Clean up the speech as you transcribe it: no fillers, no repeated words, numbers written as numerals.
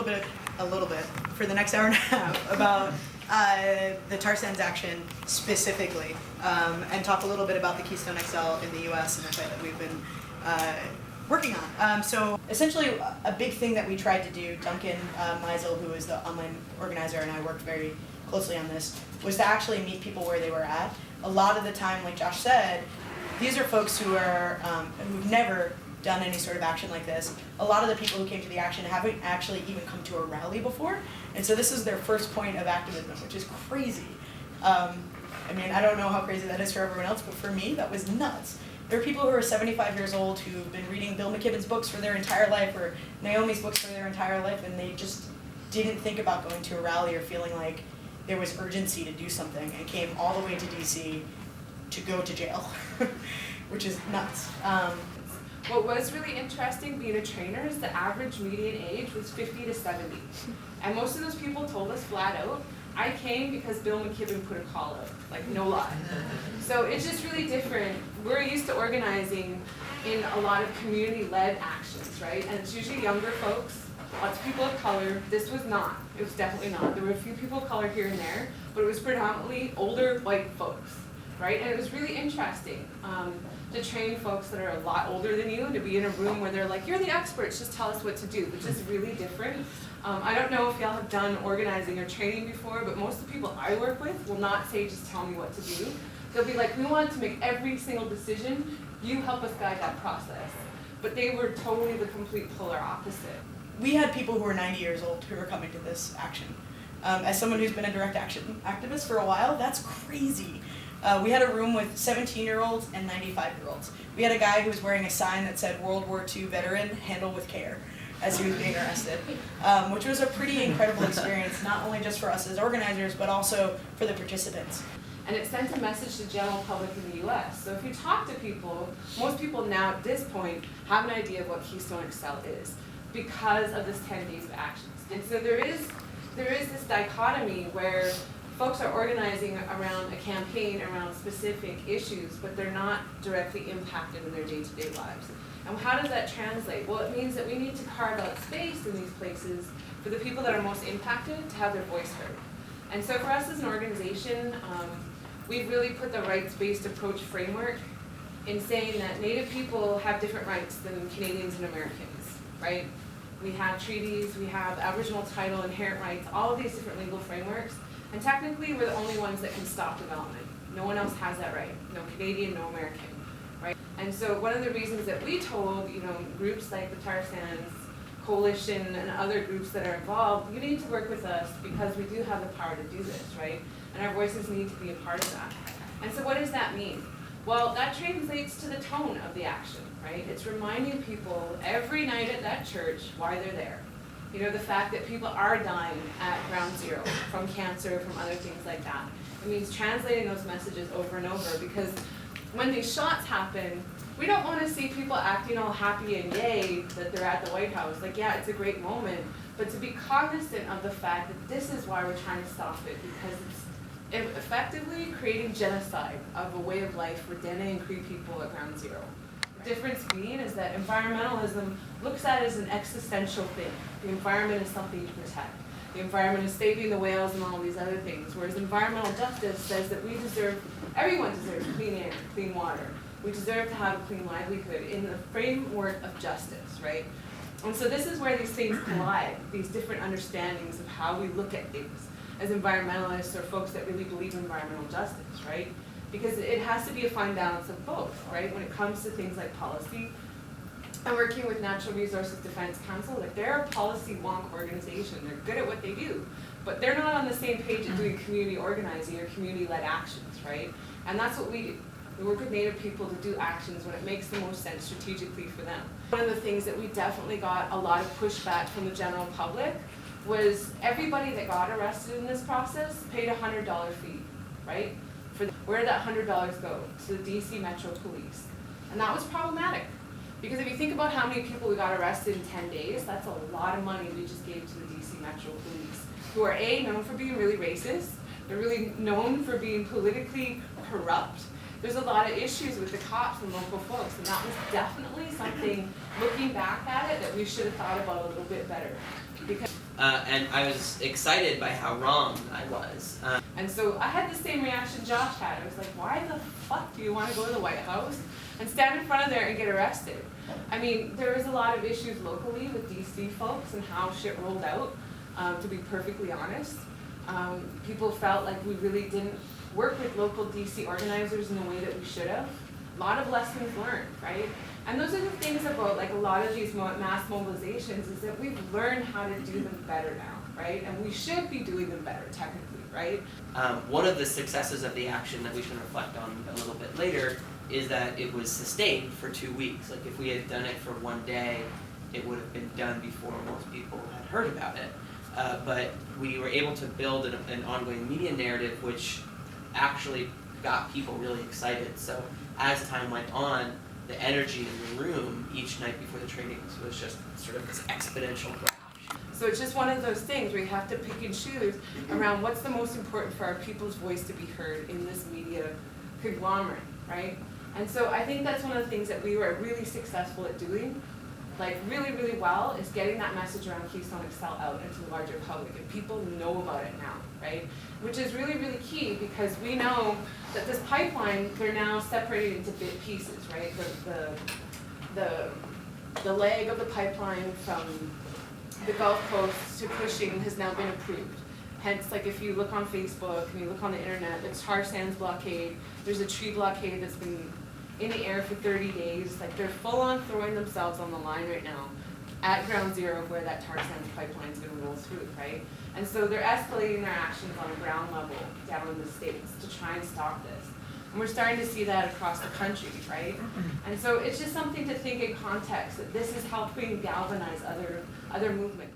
bit for the next hour and a half about the tar sands action specifically, and talk a little bit about the Keystone XL in the U.S. and the site that we've been working on. So essentially, a big thing that we tried to do, Duncan Meisel, who is the online organizer, and I worked very closely on this, was to actually meet people where they were at. A lot of the time, like Josh said, these are folks who are who've never done any sort of action like this. A lot of the people who came to the action haven't actually even come to a rally before, and so this is their first point of activism, which is crazy. I mean, I don't know how crazy that is for everyone else, but for me, that was nuts. There are people who are 75 years old who've been reading Bill McKibben's books for their entire life, or Naomi's books for their entire life, and they just didn't think about going to a rally or feeling like there was urgency to do something, and came all the way to DC to go to jail, which is nuts. What was really interesting being a trainer is the average median age was 50 to 70. And most of those people told us flat out, I came because Bill McKibben put a call out, like no lie. So it's just really different. We're used to organizing in a lot of community-led actions, right? And it's usually younger folks, lots of people of color. This was not, it was definitely not. There were a few people of color here and there, but it was predominantly older white folks, right? And it was really interesting to train folks that are a lot older than you and to be in a room where they're like, you're the experts, just tell us what to do, which is really different. I don't know if y'all have done organizing or training before, but most of the people I work with will not say, just tell me what to do. They'll be like, we want to make every single decision, you help us guide that process. But they were totally the complete polar opposite. We had people who were 90 years old who were coming to this action. As someone who's been a direct action activist for a while, that's crazy. We had a room with 17-year-olds and 95-year-olds. We had a guy who was wearing a sign that said World War II veteran, handle with care, as he was being arrested, which was a pretty incredible experience, not only just for us as organizers, but also for the participants. And it sent a message to the general public in the US. So if you talk to people, most people now at this point have an idea of what Keystone XL is because of this 10 days of actions. And so there is this dichotomy where folks are organizing around a campaign around specific issues, but they're not directly impacted in their day-to-day lives. And how does that translate? Well, it means that we need to carve out space in these places for the people that are most impacted to have their voice heard. And so for us as an organization, we've really put the rights-based approach framework in saying that Native people have different rights than Canadians and Americans, right? We have treaties, we have Aboriginal title, inherent rights, all of these different legal frameworks. And technically, we're the only ones that can stop development. No one else has that right. No Canadian, no American, right? And so one of the reasons that we told, groups like the Tar Sands Coalition and other groups that are involved, you need to work with us because we do have the power to do this, right? And our voices need to be a part of that. And so what does that mean? Well, that translates to the tone of the action, right? It's reminding people every night at that church why they're there. The fact that people are dying at ground zero from cancer, from other things like that. It means translating those messages over and over, because when these shots happen, we don't want to see people acting all happy and yay that they're at the White House. Like, yeah, it's a great moment, but to be cognizant of the fact that this is why we're trying to stop it, because it's effectively creating genocide of a way of life for Dene and Cree people at ground zero. The difference being is that environmentalism looks at it as an existential thing. The environment is something you protect. The environment is saving the whales and all these other things, whereas environmental justice says that everyone deserves clean air, clean water. We deserve to have a clean livelihood in the framework of justice, right? And so this is where these things collide, these different understandings of how we look at things as environmentalists or folks that really believe in environmental justice, right? Because it has to be a fine balance of both, right? When it comes to things like policy, I'm working with Natural Resources Defense Council. Like, they're a policy wonk organization. They're good at what they do, but they're not on the same page at doing community organizing or community-led actions, right? And that's what we do. We work with Native people to do actions when it makes the most sense strategically for them. One of the things that we definitely got a lot of pushback from the general public was everybody that got arrested in this process paid a $100 fee, right? Where did that $100 go? To the DC Metro Police. And that was problematic. Because if you think about how many people we got arrested in 10 days, that's a lot of money we just gave to the DC Metro Police, who are known for being really racist. They're really known for being politically corrupt. There's a lot of issues with the cops and local folks, and that was definitely something, looking back at it, that we should have thought about a little bit better. Because and I was excited by how wrong I was. And so I had the same reaction Josh had. I was like, why the fuck do you want to go to the White House and stand in front of there and get arrested? I mean, there was a lot of issues locally with DC folks and how shit rolled out, to be perfectly honest. People felt like we really didn't work with local DC organizers in the way that we should have. A lot of lessons learned, right? And those are the things about like a lot of these mass mobilizations is that we've learned how to do them better now, right? And we should be doing them better technically, right? One of the successes of the action that we can reflect on a little bit later is that it was sustained for 2 weeks. Like if we had done it for one day, it would have been done before most people had heard about it. But we were able to build an ongoing media narrative which actually got people really excited. So as time went on, the energy in the room each night before the trainings was just sort of this exponential graph. So it's just one of those things where you have to pick and choose around what's the most important for our people's voice to be heard in this media conglomerate, right? And so I think that's one of the things that we were really successful at doing, like really, really well, is getting that message around Keystone XL out into the larger public, and people know about it now, right? Which is really, really key because we know that this pipeline, they're now separated into bit pieces, right? The leg of the pipeline from the Gulf Coast to Cushing has now been approved. Hence, like if you look on Facebook and you look on the internet, there's tar sands blockade, there's a tree blockade that's been in the air for 30 days. Like they're full on throwing themselves on the line right now at ground zero where that tar sands pipeline is going to roll through, right? And so they're escalating their actions on a ground level down in the States to try and stop this. And we're starting to see that across the country, right? And so it's just something to think in context that this is helping galvanize other movements.